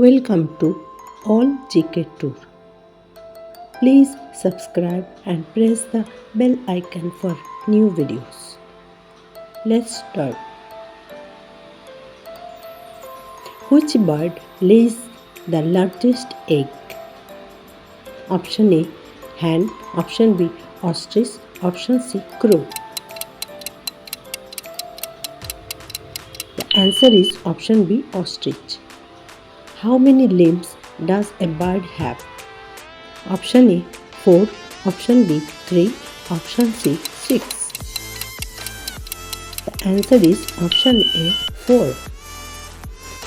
Welcome to All GK Tour. Please subscribe and press the bell icon for new videos. Let's start. Which bird lays the largest egg? Option A, hen. Option B, ostrich. Option C, crow. The answer is option B, ostrich. How many limbs does a bird have? Option A, 4. Option B, 3. Option C, 6. The answer is option A, 4.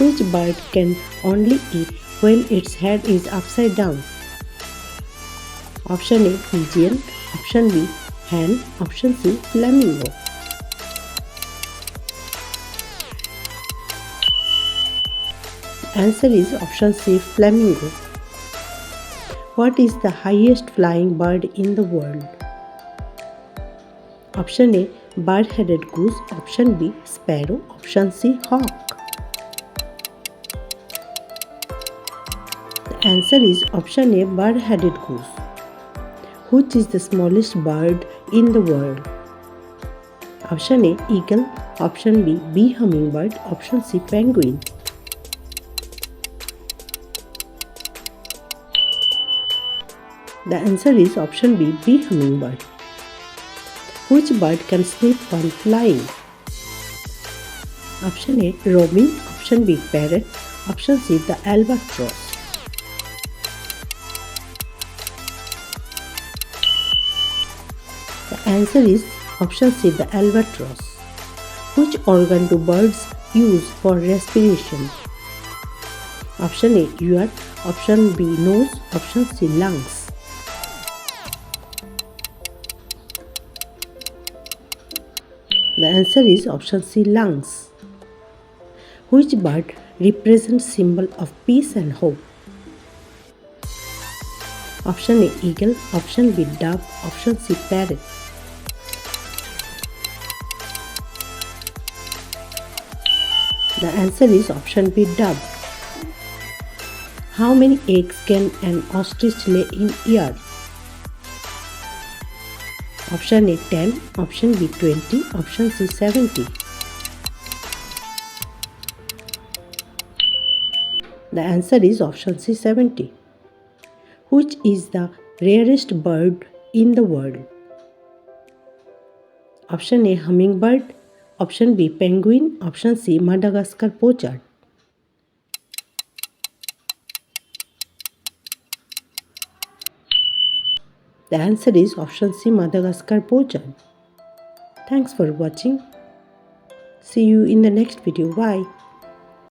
Which bird can only eat when its head is upside down? Option A, pigeon. Option B, hen. Option C, flamingo. The answer is option C, flamingo. What is the highest flying bird in the world? Option A, bird-headed goose. Option B, sparrow. Option C, hawk. The answer is option A, bird-headed goose. Which is the smallest bird in the world? Option A, eagle. Option B, bee hummingbird. Option C, penguin. The answer is option B, bee hummingbird. Which bird can sleep while flying? Option A, robin. Option B, parrot. Option C, the albatross. The answer is option C, the albatross. Which organ do birds use for respiration? Option A, ear. Option B, nose. Option C, lungs. The answer is option C, lungs. Which bird represents symbol of peace and hope? Option A, eagle. Option B, dove. Option C, parrot. The answer is option B, dove. How many eggs can an ostrich lay in year? Option A, 10. Option B, 20. Option C, 70. The answer is option C, 70. Which is the rarest bird in the world? Option A, hummingbird. Option B, penguin. Option C, Madagascar pochard. The answer is option C, Madagascar pochard. Thanks for watching. See you in the next video. Bye.